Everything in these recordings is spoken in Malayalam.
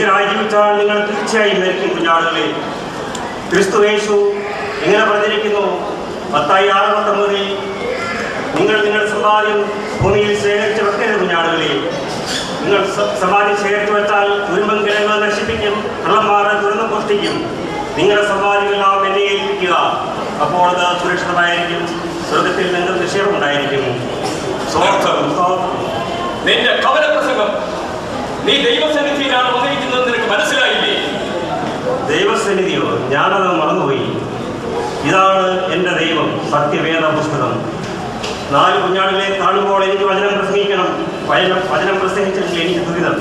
നീതിമാനായി ജീവിച്ചാൽ നിങ്ങൾ തീർച്ചയായും മരിക്കും കുഞ്ഞാടുകളെ. ക്രിസ്തുയേശു ഇങ്ങനെ പറഞ്ഞിരിക്കുന്നു, മത്തായി 6:19, നിങ്ങൾ നിങ്ങളുടെ സമ്പാദ്യം ഭൂമിയിൽ ശേഖരിച്ച് വെക്കരുത് കുഞ്ഞാടുകളെ. നിങ്ങൾ സമ്പാദ്യം ശേഖരിച്ചു വെച്ചാൽ തുരുമ്പം കിഴങ്ങൾ നശിപ്പിക്കും, കള്ളന്മാർ തുറന്നു മോഷ്ടിക്കും. നിങ്ങളുടെ സമ്പാദ്യങ്ങളെല്ലാം എന്നെ ഏൽപ്പിക്കുക, അപ്പോൾ അത് സുരക്ഷിതമായിരിക്കും, സ്വർഗത്തിൽ നിങ്ങൾക്ക് നിക്ഷേപമുണ്ടായിരിക്കും. നിന്റെ കവലപ്രസംഗം നീ ദൈവസന്നിധിയിലാണ് വന്നിരിക്കുന്നത് നിനക്ക് മനസ്സിലായില്ലേ? ദൈവസന്നിധിയോ? ഞാനത് മറന്നുപോയി. ഇതാണ് എൻ്റെ ദൈവം, സത്യവേദ പുസ്തകം. 4 കുഞ്ഞാടുകളെ കാണുമ്പോൾ എനിക്ക് വചനം പ്രസംഗിക്കണം. വചനം പ്രസംഗിച്ചെങ്കിൽ എനിക്ക് ദുരിതം.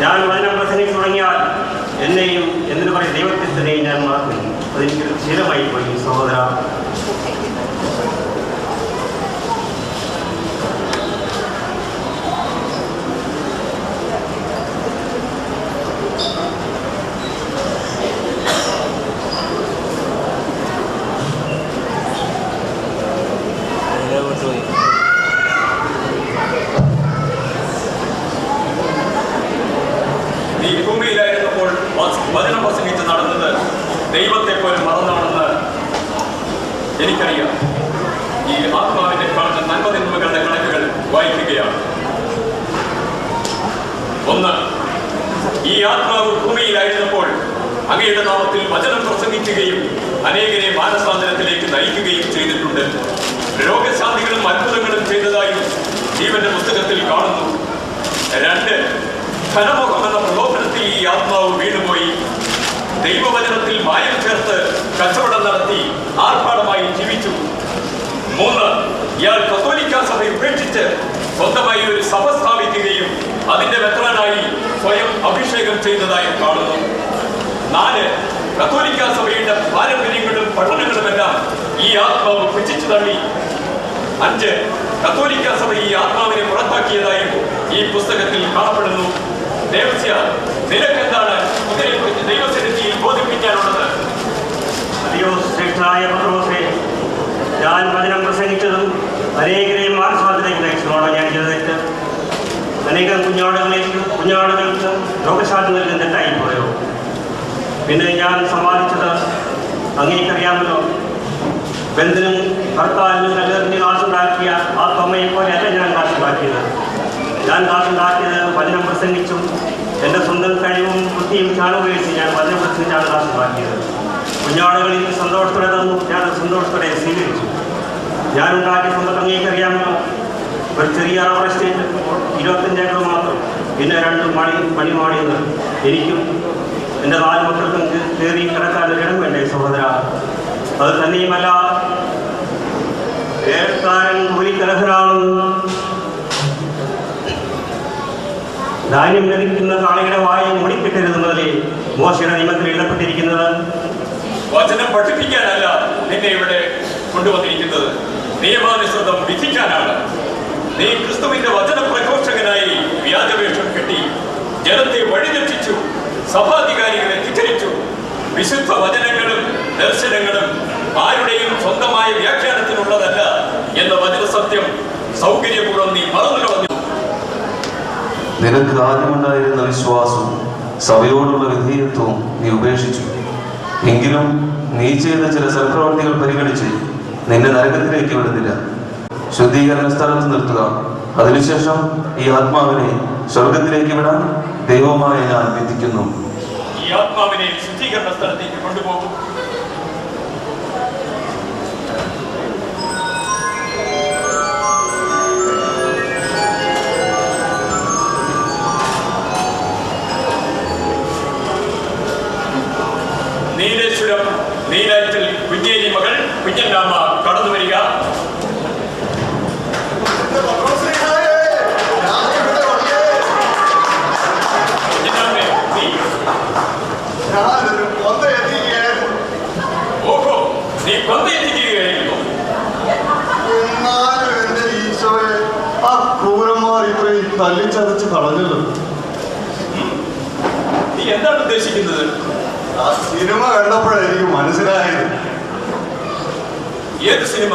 ഞാൻ വചനം പ്രസംഗിച്ചു തുടങ്ങിയാൽ എന്നെയും എന്തിനു പറയും ദൈവത്തിൽ തന്നെയും ഞാൻ മറക്കും. അതെനിക്കൊരു ശീലമായി പോയി സഹോദര. നീ ഭൂമിയിലായിരുന്നപ്പോൾ വചനം പ്രസംഗിച്ച് നടന്നത് ദൈവത്തെ പോലെ മറന്നാണെന്ന് എനിക്കറിയാം. ഈ ആത്മാവിനെ കാണുന്ന നന്മതിന്മകളുടെ കണക്കുകൾ വായിക്കുകയാണ്. 1, ഈ ആത്മാവ് ഭൂമിയിലായിരുന്നപ്പോൾ അങ്ങയുടെ നാമത്തിൽ വചനം പ്രസംഗിക്കുകയും അനേകരെ മാനസാന്തരത്തിലേക്ക് നയിക്കുകയും ചെയ്തിട്ടുണ്ട്. രോഗശാന്തികളും അത്ഭുതങ്ങളും ചെയ്തതായും ജീവന്റെ പുസ്തകത്തിൽ കാണുന്നു. 2, ധനമോഹം എന്ന പ്രലോഭനത്തിൽ ഈ ആത്മാവ് വീണുപോയി ദൈവവചനത്തിൽ മായം ചേർത്ത് കച്ചവടം നടത്തി ആർഭാടമായി ജീവിച്ചു. 3, ഇയാൾ കത്തോലിക്ക സഭ ഉപേക്ഷിച്ച് സ്വന്തമായി ഒരു സഭ സ്ഥാപിക്കുകയും അതിന്റെ മെത്രാനായി സ്വയം അഭിഷേകം ചെയ്തതായും കാണുന്നു. 4, കത്തോലിക്ക സഭയുടെ പാരമ്പര്യങ്ങളും പഠനങ്ങളുമെല്ലാം ഈ ആത്മാവ് പുച്ഛിച്ചു തള്ളി. 5, കത്തോലിക്ക സഭ ഈ ആത്മാവിനെ പുറത്താക്കിയതായും ഈ പുസ്തകത്തിൽ കാണപ്പെടുന്നു. ദേവസ്യ, നിനക്കെന്താണ് ഇതിനെക്കുറിച്ച് ദൈവസന്നിധിയിൽ ബോധിപ്പിക്കാനുള്ളത്? അയ്യോ ശ്രേഷ്ഠനായ പത്രോസേ, ഞാൻ വചനം പ്രസംഗിച്ചതും അനേകരെയും മാനസാന്തരത്തിലേക്ക് നയിച്ചതാണോ ഞാൻ ചെയ്തത്? അനേകം കുഞ്ഞാടുകൾക്ക് രോഗശാന്തി നൽകുന്ന തെറ്റായിപ്പോയോ? പിന്നെ ഞാൻ സമ്പാദിച്ചത് അങ്ങേക്കറിയാമല്ലോ. ബന്ധനും ഭർത്താവിനും നഗറിന് കാശുണ്ടാക്കിയ ആ തൊമ്മയെ പോലെയല്ല ഞാൻ കാശുണ്ടാക്കിയത്. ഞാൻ കാശുണ്ടാക്കിയത് വചനം പ്രസംഗിച്ചും എൻ്റെ സ്വന്തം കഴിവും ബുദ്ധിയും ഉപയോഗിച്ച് ഞാൻ വചനം പ്രസംഗിച്ചാണ് കാശുണ്ടാക്കിയത്. കുഞ്ഞാടുകളിൽ സന്തോഷത്തോടെ തന്നു, ഞാൻ സന്തോഷത്തോടെ സ്വീകരിച്ചു. ഞാനുണ്ടാക്കിയ സ്വന്തം അങ്ങേക്കറിയാമല്ലോ. ഒരു ചെറിയ റബ്ബർ എസ്റ്റേറ്റ്, 25 ഏക്കർ മാത്രം, പിന്നെ 2 മണിമാടിയത് എനിക്കും എൻ്റെ 4 മക്കൾക്കും കയറി കിടക്കാൻ ഇടം വേണ്ടേ സഹോദര? അത് തന്നെയുമല്ല, ഏർക്കാരൻ കൂലിക്കലഹനാണ്. ധാന്യം ലഭിക്കുന്ന കാളയുടെ വായ മൂടിക്കെട്ടരുതെന്നതല്ലേ മോശയുടെ നിയമത്തിൽ എഴുതപ്പെട്ടിരിക്കുന്നത്? വചനം പഠിപ്പിക്കാനല്ല നിന്നെ ഇവിടെ കൊണ്ടുവന്നിരിക്കുന്നത്, നിയമാനുസൃതം വിധിക്കാനാണ്. നീ ക്രിസ്തുവിന്റെ വചന പ്രഘോഷകനായി വ്യാജവേഷം കെട്ടി ജനത്തെ വഴിതെറ്റിച്ചു, സഭാധികാരികളെ ധിക്കരിച്ചു. വിശുദ്ധ വചനങ്ങളും ദർശനങ്ങളും ആരുടെയും സ്വന്തമായ വ്യാഖ്യാനത്തിനുള്ളതല്ല എന്ന വചനസത്യം സൗകര്യപൂർവ്വം നീ മറന്നു കളഞ്ഞു. നിനക്ക് ആദ്യമുണ്ടായിരുന്ന വിശ്വാസവും സഭയോടുള്ള വിധേയത്വവും നീ ഉപേക്ഷിച്ചു. എങ്കിലും നീ ചെയ്ത ചില സൽപ്രവർത്തികൾ പരിഗണിച്ച് നിന്നെ നരകത്തിലേക്ക് വിടുന്നില്ല. ശുദ്ധീകരണ സ്ഥലത്ത് നിർത്തുക. അതിനുശേഷം ഈ ആത്മാവിനെ സ്വർഗത്തിലേക്ക് വിടാൻ ദൈവമായ ഞാൻ വിധിക്കുന്നു. ഈ ആത്മാവിനെ ശുദ്ധീകരണ സ്ഥലത്തേക്ക് കൊണ്ടുപോകും. നീലേശ്വരം നീലാറ്റിൽ കുഞ്ഞേരി മകൾ കുഞ്ഞന്നാമ കടന്നു വരിക. ഓഹോ, നീ കൊന്തയെത്തിക്കുകയായിരുന്നു. എന്നാലും എന്റെ ഈശോയെ ആ ക്രൂരന്മാർ ഇത്രയും തല്ലിച്ചതച്ച് കളഞ്ഞല്ലോ. നീ എന്താണ് ഉദ്ദേശിക്കുന്നത്? ആ സിനിമ കണ്ടപ്പോഴായിരിക്കും മനസ്സിലായത്. ഏത് സിനിമ?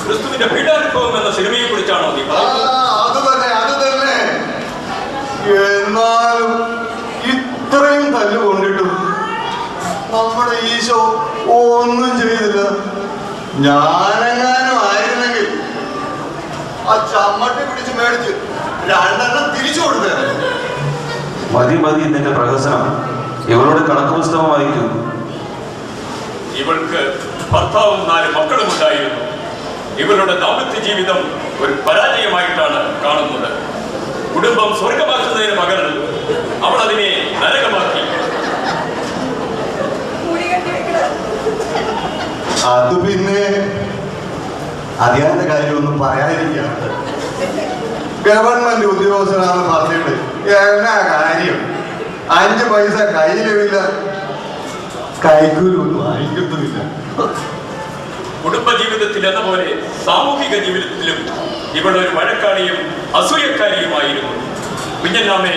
ക്രിസ്തുവിന്റെ പീഡാനുഭവം എന്ന സിനിമയെ കുറിച്ചാണോ നീ പറയുന്നത്? അത് തന്നെ. എന്നാ ഈശോ ഒന്നും ചെയ്തില്ല. ഞാനെങ്ങാനും ആയിരുന്നെങ്കിൽ ആ ചമ്മട്ടി പിടിച്ച് മേടിച്ച് 2 തിരിച്ചു കൊടുത്തേ. മതി മതി നിന്റെ പ്രഹസനം. ഇവളുടെ കണക്ക് പുസ്തകം വായിക്കൂ. ഇവൾക്ക് ഭർത്താവും 4 മക്കളും ഉണ്ടായിരുന്നു. ഇവരുടെ ദാമ്പത്യ ജീവിതം ഒരു പരാജയമായിട്ടാണ് കാണുന്നത്. കുടുംബം സ്വർഗമാക്കുന്നതിന് പകരം അവൾ അതിനെ നരകമാക്കി. അത് പിന്നെ അറിയാത്ത കാര്യമൊന്നും പറയാതിരിക്കുകയാണ്. ഗവൺമെന്റ് ഉദ്യോഗസ്ഥനാണെന്ന് പറഞ്ഞിട്ട് എന്നാ കാര്യം? 5 പൈസ കയ്യിലുമില്ല, കൈക്കൂലൊന്നും വാങ്ങിക്കുന്നുമില്ല. കുടുംബജീവിതത്തിൽ എന്ന പോലെ സാമൂഹിക ജീവിതത്തിലും ഇവളൊരു വഴക്കാളിയും അസൂയക്കാരിയുമായിരുന്നു. കുഞ്ഞന്നാമേ,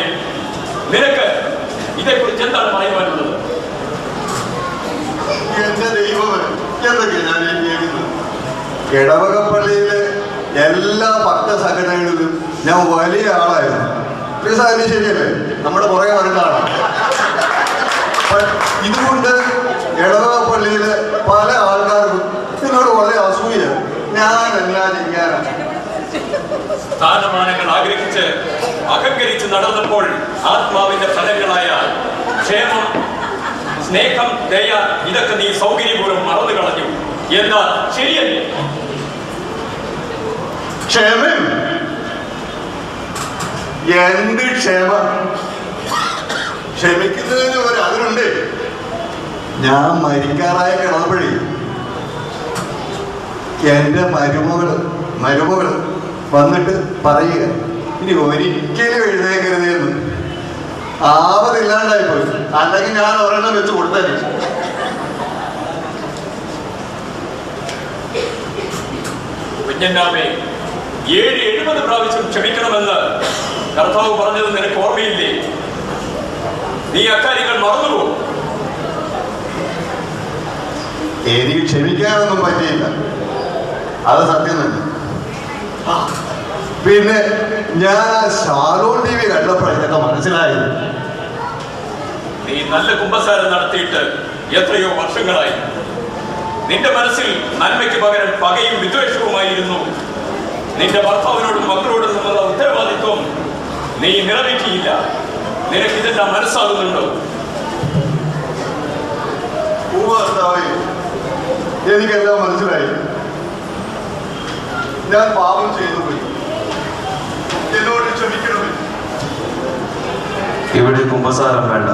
നിനക്ക് ഇതേക്കുറിച്ച് എന്താണ് പറയുവാനുള്ളത്? എന്റെ ദൈവമേ, എന്തൊക്കെ ഞാൻ കേൾക്കുന്നത്. ഇടവകപ്പള്ളിയിലെ എല്ലാ ഭക്തസംഘടനകളിലും ഞാൻ വലിയ ആളായിരുന്നു. അതിന് ശരിയല്ലേ? നമ്മുടെ പുറകെ വരുന്നതാണ്. ഇതുകൊണ്ട് ഇടവകപ്പള്ളിയിലെ പല ആൾക്കാർക്കും എന്നോട് വളരെ അസൂയ. ഞാൻ എല്ലാം ചെയ്യാനാണ്. സ്ഥാനമാനങ്ങൾ ആഗ്രഹിച്ച് അഹങ്കരിച്ച് നടന്നപ്പോൾ ആത്മാവിന്റെ ഫലങ്ങളായ ക്ഷേമം, സ്നേഹം, ദയ ഇതൊക്കെ നീ സൗകര്യപൂർവ്വം മറന്നു കളഞ്ഞു. എന്താ ശരിയല്ലേ? ക്ഷേമം? എന്ത് ക്ഷേമം? ക്ഷമിക്കുന്നതിന് ഒരു അതിരുണ്ട്. ഞാൻ മരിക്കാറായ കിടന്നപ്പോഴേ എന്റെ മരുമകള് വന്നിട്ട് പറയുക, ഇനി ഒരിക്കലും എഴുന്നേക്കരുതെന്ന്. ആവതില്ലാണ്ടായിപ്പോയി. അല്ലെങ്കിൽ ഞാൻ ഒരെണ്ണം വെച്ച് കൊടുത്തേ. കുഞ്ഞന്നാമേ, 70 പ്രാവശ്യം ക്ഷമിക്കണമെന്ന് കർത്താവ് പറഞ്ഞത് നിനക്ക് ഓർമ്മയില്ലേ? നീ അക്കാര്യങ്ങൾ മറന്നുപോകും. എനിക്ക് ക്ഷമിക്കാനൊന്നും പറ്റിയില്ല, അത് സത്യം തന്നെ. പിന്നെ ഞാൻ ഷാലോൺ TV കണ്ടപ്പോഴൊക്കെ മനസ്സിലായത്. നീ നല്ല കുമ്പസാരം നടത്തിയിട്ട് എത്രയോ വർഷങ്ങളായി. നിന്റെ മനസ്സിൽ നന്മയ്ക്ക് പകരം പകയും വിദ്വേഷവുമായിരുന്നു. നിന്റെ ഭർത്താവിനോടും മക്കളോടും നിന്നുള്ള ഉത്തരവാദിത്വം നീ നിറവേറ്റിയില്ല. നിനക്കിതെല്ലാം മനസ്സാകുന്നുണ്ടോ? എനിക്കെല്ലാം മനസ്സിലായി. ഞാൻ പാപം ചെയ്തു പോയി. എന്നോട് ക്ഷമിക്കണമേ. ഇവിടെ കുമ്പസാരം വേണ്ട.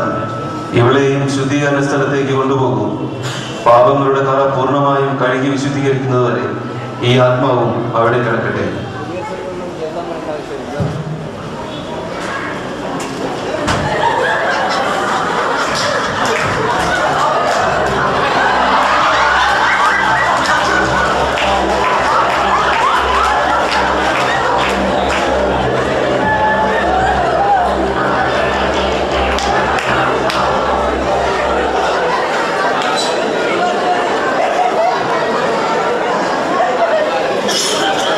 ഇവളെയും ശുദ്ധീകരണ സ്ഥലത്തേക്ക് കൊണ്ടുപോകൂ. പാപങ്ങളുടെ കറ പൂർണ്ണമായും കഴുകി വിശുദ്ധീകരിക്കുന്നതുവരെ ഈ ആത്മാവും അവിടെ കിടക്കട്ടെ.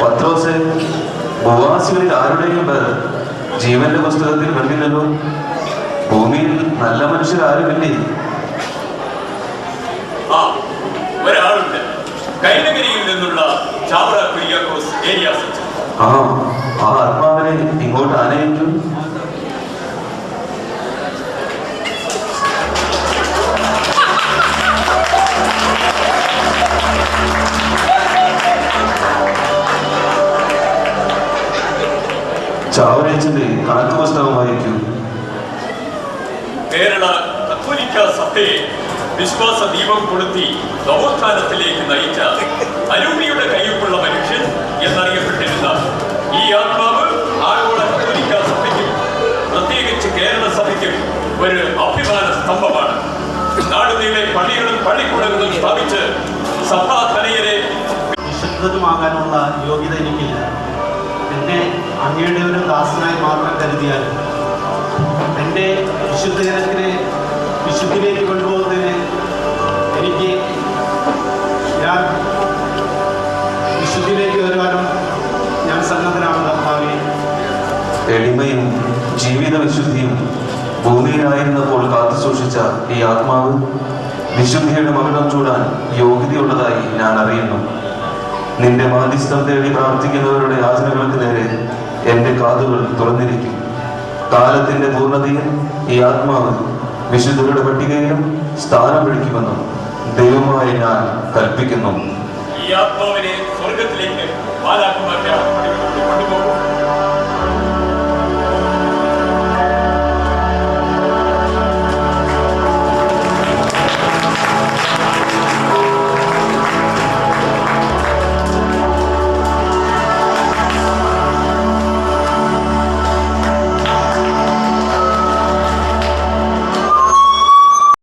പത്രോസേ, ഭൂവാസികളിൽ ആരുടെയും പേർ ജീവന്റെ പുസ്തകത്തിൽ കണ്ടില്ലല്ലോ. ഭൂമിയിൽ നല്ല മനുഷ്യരാരുമില്ലേ? ഒരാളുണ്ട്, കൈനഗരിയിൽ നിന്നുള്ള ചാവറ കുര്യാക്കോസ് ഏലിയാസ്. ആ ആത്മാവിനെ ഇങ്ങോട്ട് ആനയിക്കും. ചാവറേച്ചന്റെ കണക്ക് പുസ്തകം വായിക്കൂ. കേരള കത്തോലിക്ക സഭയെ വിശ്വാസ ദീപം കൊളുത്തി നവോത്ഥാനത്തിലേക്ക് നയിച്ച അരൂപിയുടെ കയ്യൊപ്പുള്ള മനുഷ്യൻ എന്നറിയപ്പെട്ടിരുന്ന ഈ ആത്മാവ് ആഗോള കത്തോലിക്ക സഭയ്ക്കും പ്രത്യേകിച്ച് കേരള സഭയ്ക്കും ഒരു അഭിമാന സ്തംഭമാണ്. നാടുനീളെ പള്ളികളും പള്ളിക്കൂടങ്ങളും സ്ഥാപിച്ച് സഭാധനയരെ വിശുദ്ധരുമാകാനുള്ള യോഗ്യത എനിക്കില്ല. എന്നെ അങ്ങയുടെ ഒരു ദാസനായി മാത്രം കരുതിയാൽ എൻ്റെ വിശുദ്ധിയിലേക്ക് കൊണ്ടുപോകുന്നതിന് ഞാൻ വിശുദ്ധിയിലേക്ക് വരുവാനും ഞാൻ സന്നദ്ധനാണ് കർത്താവേ. എളിമയും ജീവിത വിശുദ്ധിയും ഭൂമിയിലായിരുന്നപ്പോൾ കാത്തു സൂക്ഷിച്ച ഈ ആത്മാവ് വിശുദ്ധിയുടെ മകുടം ചൂടാൻ യോഗ്യതയുള്ളതായി ഞാൻ അറിയുന്നു. നിന്റെ മാധ്യസ്ഥം തേടി പ്രാർത്ഥിക്കുന്നവരുടെ യാചനകൾക്ക് നേരെ എന്റെ കാതുകൾ തുറന്നിരിക്കും. കാലത്തിന്റെ പൂർണ്ണതയിൽ ഈ ആത്മാവ് വിശുദ്ധരുടെ പട്ടികയിലും സ്ഥാനം പിടിക്കുമെന്നും ദൈവമായ ഞാൻ കൽപ്പിക്കുന്നു. ഈ ആത്മാവിനെ സ്വർഗത്തിലേക്ക് മാലാഖമാരുടെ കൊണ്ടുപോകും.